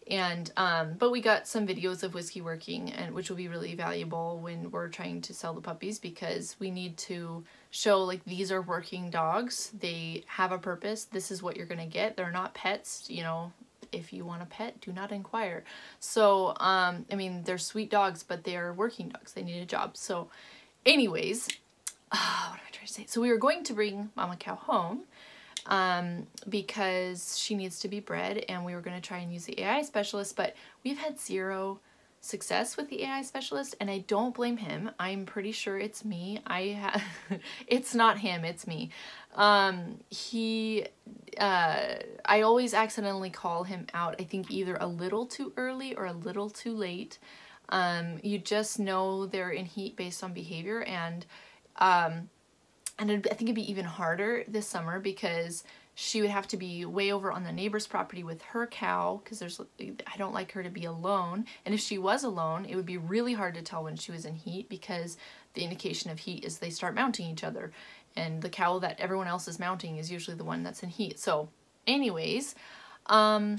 And but we got some videos of Whiskey working, and which will be really valuable when we're trying to sell the puppies, because we need to show like these are working dogs. They have a purpose. This is what you're gonna get. They're not pets, you know. If you want a pet, do not inquire. So, I mean, they're sweet dogs, but they're working dogs. They need a job. So, anyways, what am I trying to say? So we were going to bring Mama Cow home because she needs to be bred, and we were going to try and use the AI specialist, but we've had 0 success with the AI specialist, and I don't blame him. I'm pretty sure it's me. It's not him, it's me. I always accidentally call him out, I think either a little too early or a little too late. You just know they're in heat based on behavior, and I think it'd be even harder this summer because she would have to be way over on the neighbor's property with her cow, because I don't like her to be alone. And if she was alone, it would be really hard to tell when she was in heat, because the indication of heat is they start mounting each other. And the cow that everyone else is mounting is usually the one that's in heat. So anyways, we're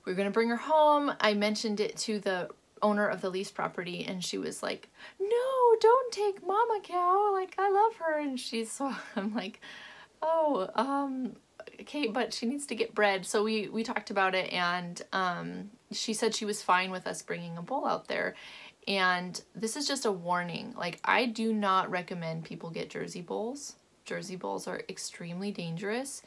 gonna bring her home. I mentioned it to the owner of the lease property, and she was like, no, don't take Mama Cow, like I love her. And I'm like, oh, okay, but she needs to get bred. So we talked about it, and she said she was fine with us bringing a bull out there. And this is just a warning. Like, I do not recommend people get Jersey bulls. Jersey bulls are extremely dangerous.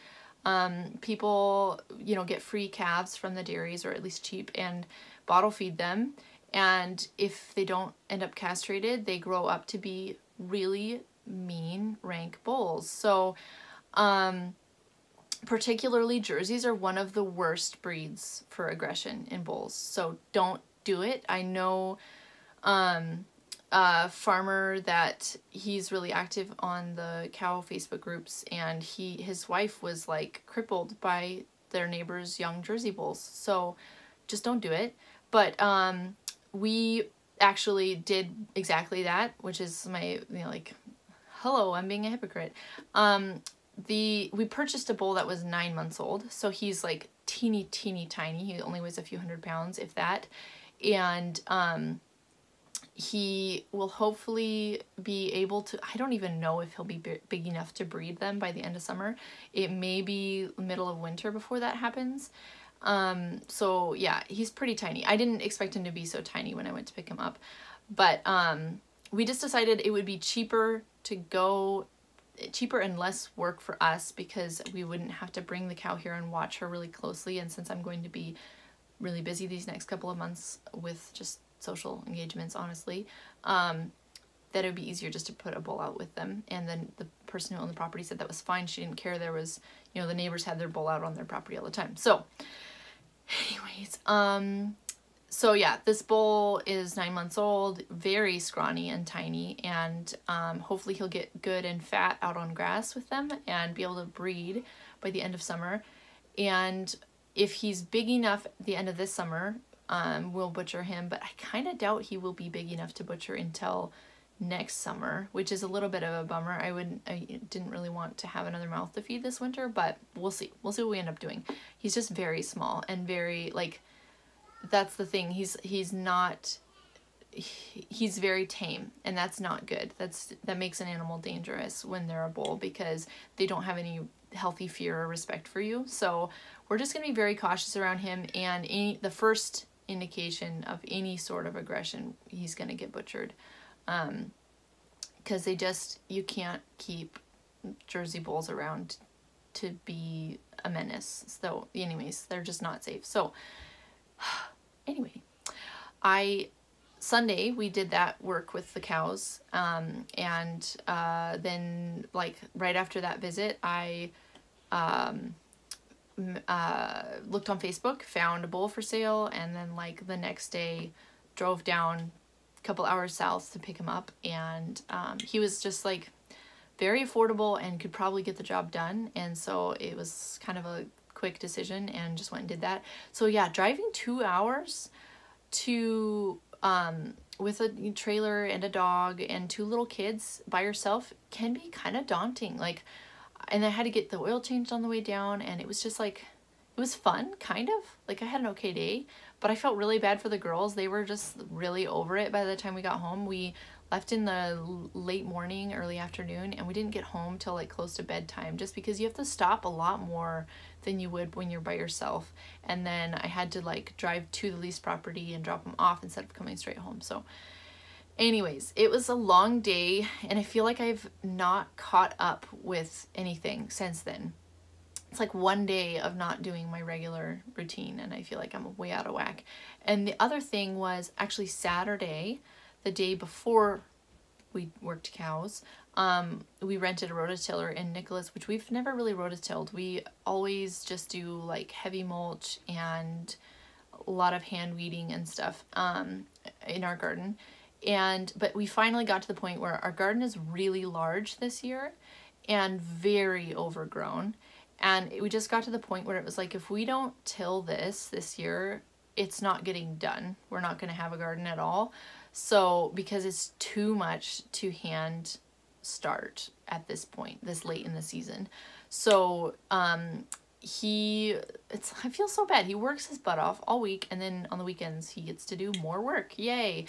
People, you know, get free calves from the dairies, or at least cheap, and bottle feed them. And if they don't end up castrated, they grow up to be really mean, rank bulls. So, particularly Jerseys are one of the worst breeds for aggression in bulls. So don't do it. I know a farmer that he's really active on the cow Facebook groups, and his wife was like crippled by their neighbor's young Jersey bulls. So just don't do it. But we actually did exactly that, which is my, you know, like, hello, I'm being a hypocrite. We purchased a bull that was 9 months old, so he's like teeny tiny. He only weighs a few hundred pounds, if that. And he will hopefully be able to, I don't even know if he'll be big enough to breed them by the end of summer. It may be middle of winter before that happens. So yeah, he's pretty tiny. I didn't expect him to be so tiny when I went to pick him up, but we just decided it would be cheaper and less work for us because we wouldn't have to bring the cow here and watch her really closely. And since I'm going to be really busy these next couple of months with just social engagements, honestly, that it would be easier just to put a bull out with them. And then the person who owned the property said that was fine. She didn't care. There was, you know, the neighbors had their bull out on their property all the time. So anyways, so yeah, this bull is 9 months old, very scrawny and tiny, and hopefully he'll get good and fat out on grass with them and be able to breed by the end of summer. And if he's big enough at the end of this summer, we'll butcher him, but I kind of doubt he will be big enough to butcher until next summer, which is a little bit of a bummer. I didn't really want to have another mouth to feed this winter, but we'll see. We'll see what we end up doing. He's just very small and very, like, that's the thing. He's very tame, and that's not good. That makes an animal dangerous when they're a bull because they don't have any healthy fear or respect for you. So we're just going to be very cautious around him, and the first indication of any sort of aggression, he's going to get butchered. Because you can't keep Jersey bulls around to be a menace. So anyways, they're just not safe. So anyway, Sunday we did that work with the cows, and then like right after that visit, I looked on Facebook, found a bull for sale, and then like the next day drove down a couple hours south to pick him up, and he was just like very affordable and could probably get the job done, and so it was kind of a quick decision and just went and did that. So yeah, driving 2 hours to with a trailer and a dog and 2 little kids by yourself can be kind of daunting. Like, and I had to get the oil changed on the way down, and it was just like, it was fun, kind of. Like, I had an okay day, but I felt really bad for the girls. They were just really over it by the time we got home. We left in the late morning, early afternoon, and we didn't get home till like close to bedtime, just because you have to stop a lot more than you would when you're by yourself. And then I had to like drive to the lease property and drop them off instead of coming straight home. So anyways, it was a long day, and I feel like I've not caught up with anything since then. It's like one day of not doing my regular routine, and I feel like I'm way out of whack. And the other thing was actually Saturday, the day before we worked cows, we rented a rototiller in Nicholas, which we've never really rototilled. We always just do like heavy mulch and a lot of hand weeding and stuff in our garden. But we finally got to the point where our garden is really large this year and very overgrown. And we just got to the point where it was like, if we don't till this year, it's not getting done. We're not going to have a garden at all. So, because it's too much to hand start at this point, this late in the season. So, I feel so bad. He works his butt off all week, and then on the weekends he gets to do more work. Yay.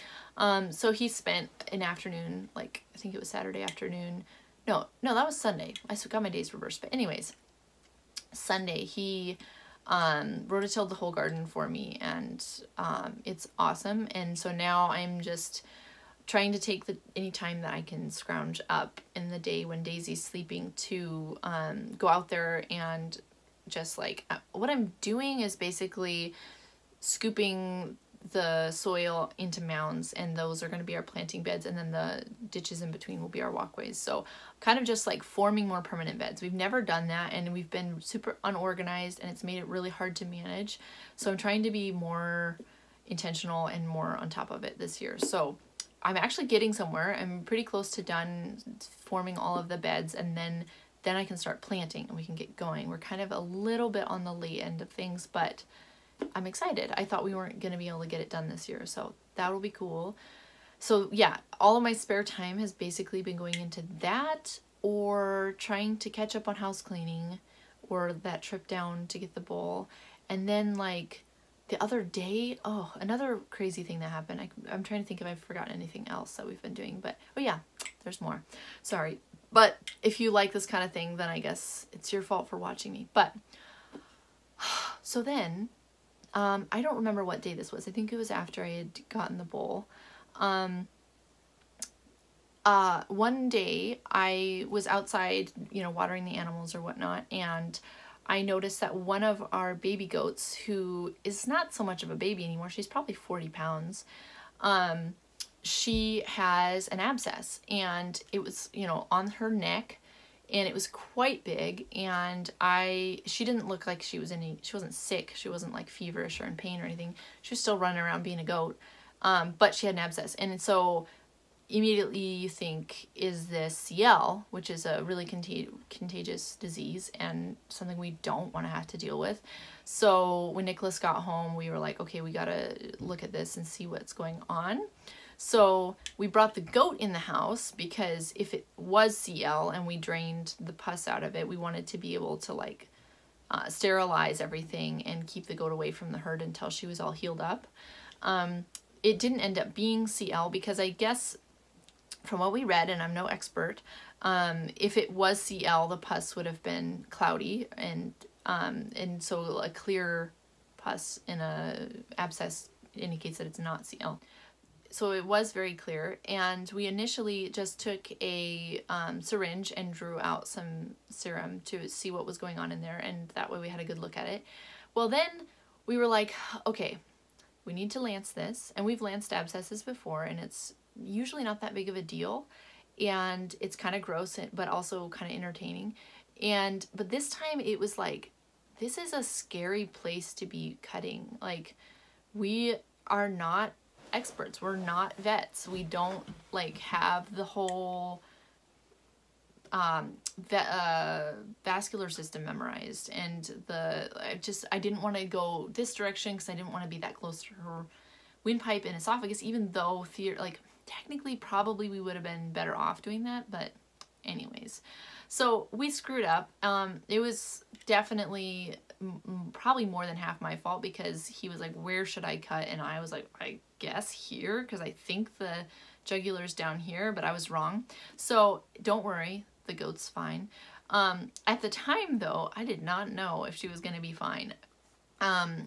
So he spent an afternoon, like, I think it was Saturday afternoon. No, that was Sunday. I got my days reversed. But anyways, Sunday he rototilled the whole garden for me, and it's awesome. And so now I'm just trying to take any time that I can scrounge up in the day when Daisy's sleeping to go out there and just like, what I'm doing is basically scooping the soil into mounds, and those are going to be our planting beds, and then the ditches in between will be our walkways. So kind of just like forming more permanent beds. We've never done that, and we've been super unorganized, and it's made it really hard to manage. So I'm trying to be more intentional and more on top of it this year. So I'm actually getting somewhere. I'm pretty close to done forming all of the beds, and then I can start planting and we can get going. We're kind of a little bit on the late end of things, but I'm excited. I thought we weren't going to be able to get it done this year, so that'll be cool. So yeah, all of my spare time has basically been going into that, or trying to catch up on house cleaning, or that trip down to get the bowl. And then like the other day, oh, another crazy thing that happened. I'm trying to think if I've forgotten anything else that we've been doing, but oh yeah, there's more. Sorry. But if you like this kind of thing, then I guess it's your fault for watching me. But so then, I don't remember what day this was. I think it was after I had gotten the bowl. One day I was outside, you know, watering the animals or whatnot, and I noticed that one of our baby goats, who is not so much of a baby anymore, she's probably 40 pounds, she has an abscess, and it was, you know, on her neck, and it was quite big, and she didn't look like she wasn't sick, she wasn't like feverish or in pain or anything, she was still running around being a goat, but she had an abscess, and so immediately you think, is this CL, which is a really contagious disease and something we don't want to have to deal with. So when Nicholas got home, we were like, okay, we gotta look at this and see what's going on. So we brought the goat in the house because if it was CL and we drained the pus out of it, we wanted to be able to like sterilize everything and keep the goat away from the herd until she was all healed up. It didn't end up being CL because I guess from what we read, and I'm no expert, if it was CL, the pus would have been cloudy, and so a clear pus in a abscess indicates that it's not CL. So it was very clear, and we initially just took a syringe and drew out some serum to see what was going on in there, and that way we had a good look at it. Well, then we were like, okay, we need to lance this, and we've lanced abscesses before, and it's usually not that big of a deal, and it's kind of gross but also kind of entertaining, but this time it was like, this is a scary place to be cutting. Like, we are not experts, we're not vets, we don't like have the whole vascular system memorized, and I didn't want to go this direction because I didn't want to be that close to her windpipe and esophagus, even though technically probably we would have been better off doing that, but anyways, so we screwed up. It was definitely probably more than half my fault, because he was like, where should I cut? And I was like, I guess here, because I think the jugular's down here, but I was wrong. So don't worry, the goat's fine. At the time though, I did not know if she was going to be fine.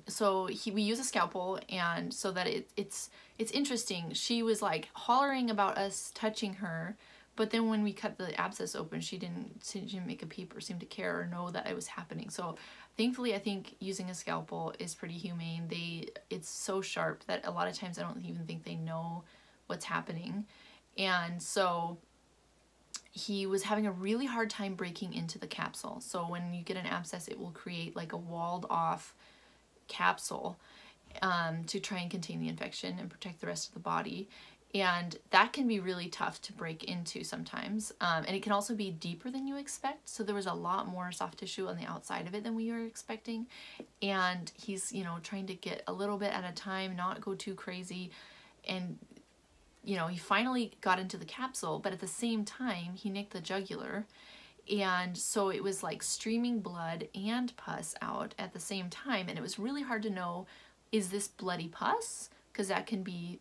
So we use a scalpel, and so that it's interesting. She was like hollering about us touching her, but then when we cut the abscess open, she didn't make a peep or seem to care or know that it was happening. So thankfully, I think using a scalpel is pretty humane. It's so sharp that a lot of times I don't even think they know what's happening. And so he was having a really hard time breaking into the capsule. So when you get an abscess, it will create like a walled off capsule to try and contain the infection and protect the rest of the body, and that can be really tough to break into sometimes, and it can also be deeper than you expect. So there was a lot more soft tissue on the outside of it than we were expecting, and he's, you know, trying to get a little bit at a time, not go too crazy, and you know, he finally got into the capsule, but at the same time he nicked the jugular. And so it was like streaming blood and pus out at the same time. And it was really hard to know, is this bloody pus? Because that can be,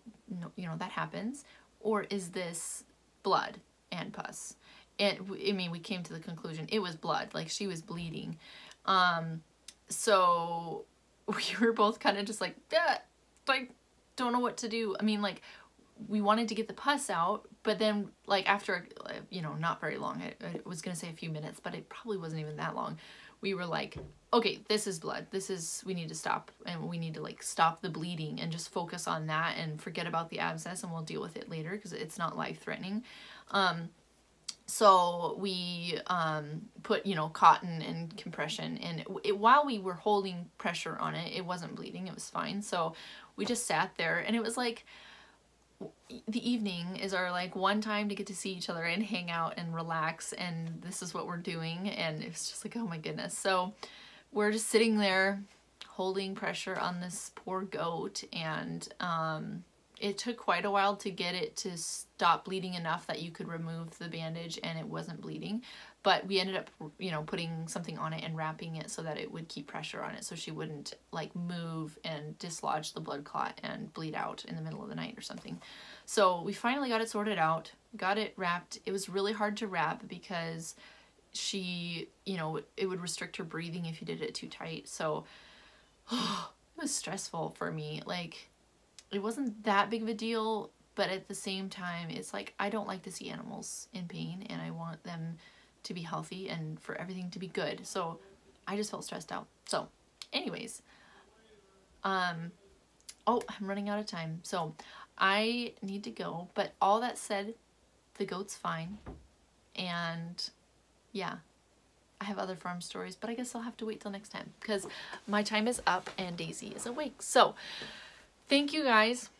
you know, that happens. Or is this blood and pus? And I mean, we came to the conclusion it was blood, like she was bleeding. So we were both kind of just like, like, don't know what to do. I mean, like, we wanted to get the pus out, but then like after, you know, not very long, I was gonna say a few minutes, but it probably wasn't even that long, we were like, okay, this is blood, we need to stop, and we need to like stop the bleeding and just focus on that and forget about the abscess, and we'll deal with it later because it's not life-threatening. So we put, you know, cotton and compression, and while we were holding pressure on it, it wasn't bleeding, it was fine. So we just sat there, and it was like, the evening is our like one time to get to see each other and hang out and relax, and this is what we're doing, and it was just like, oh my goodness. So we're just sitting there holding pressure on this poor goat, and it took quite a while to get it to stop bleeding enough that you could remove the bandage and it wasn't bleeding. But we ended up, you know, putting something on it and wrapping it so that it would keep pressure on it so she wouldn't like move and dislodge the blood clot and bleed out in the middle of the night or something. So we finally got it sorted out, got it wrapped. It was really hard to wrap because she, you know, it would restrict her breathing if you did it too tight. So it was stressful for me. Like, it wasn't that big of a deal, but at the same time, it's like, I don't like to see animals in pain, and I want them to be healthy and for everything to be good. So I just felt stressed out. So anyways, oh, I'm running out of time. So I need to go, but all that said, the goat's fine. And yeah, I have other farm stories, but I guess I'll have to wait till next time because my time is up and Daisy is awake. So thank you guys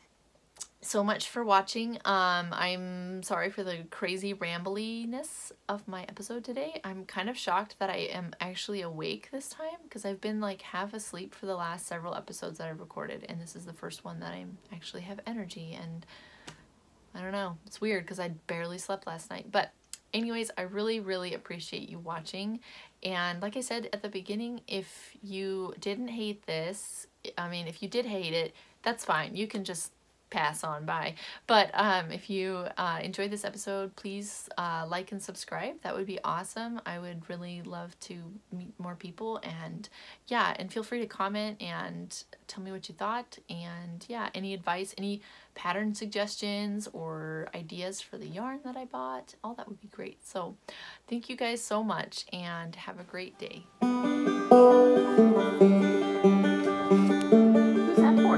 so much for watching. I'm sorry for the crazy rambliness of my episode today. I'm kind of shocked that I am actually awake this time because I've been like half asleep for the last several episodes that I've recorded, and this is the first one that I actually have energy. And I don't know, it's weird because I barely slept last night. But anyways, I really appreciate you watching. And like I said at the beginning, if you didn't hate this, I mean, if you did hate it, that's fine. You can just pass on by. But if you enjoyed this episode, please like and subscribe. That would be awesome. I would really love to meet more people. And yeah, and feel free to comment and tell me what you thought. And yeah, any advice, any pattern suggestions or ideas for the yarn that I bought, all that would be great. So thank you guys so much and have a great day. Who's that for?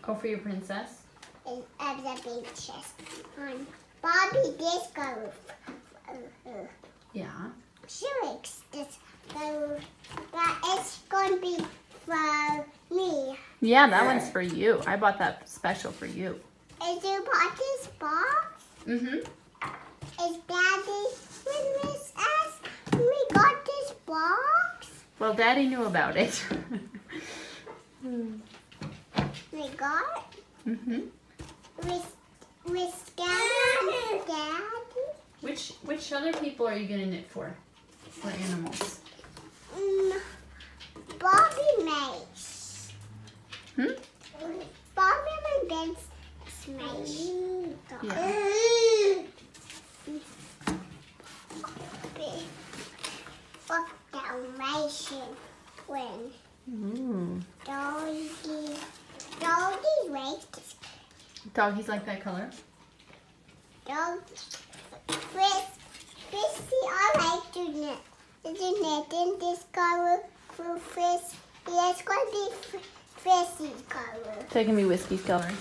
Oh, for your princess? And the big chest on Bobby disco. Yeah. She likes this go. That is going to be for me. Yeah, that one's for you. I bought that special for you. Is you bought this box? Mm-hmm. Is Daddy with Miss S? We got this box? Well, Daddy knew about it. We got it? Mm-hmm. With Daddy? Which other people are you gonna knit for? For animals? Bobby makes. Bobby and Ben's smash. Yeah. What Dalmatian when Doggy raised Doggies like that color? Dog Frisky, I like to knit. Isn't it in this color for Frisk? Yeah, it's going to be Frisky's color. So it can be Whiskey's color.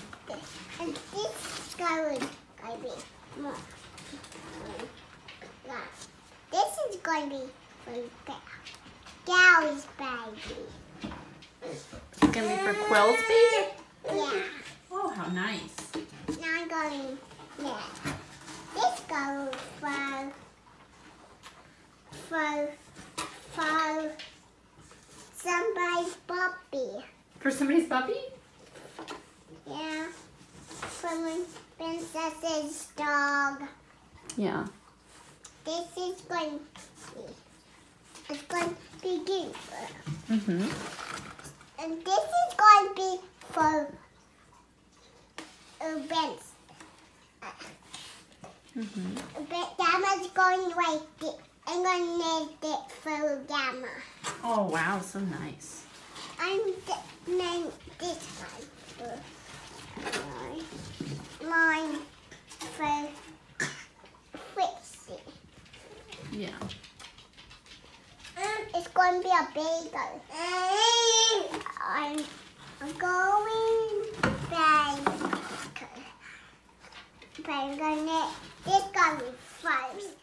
And this color is going to be more. This is going to be for Gally's baby. It's gonna be for Quill's baby? Yeah. Oh, how nice. Now I'm going to knit. This goes for somebody's puppy. For somebody's puppy? Yeah. For Princess's dog. Yeah. This is going to be, it's going to be good. Mm-hmm. And this is going to be for Ben's. But Gamma's going like it. I'm going to knit it for Gamma. Oh, wow, so nice. I'm knitting this one for mine for Fritzy. Yeah. It's going to be a big one. I'm going back. But I'm going to knit this one first.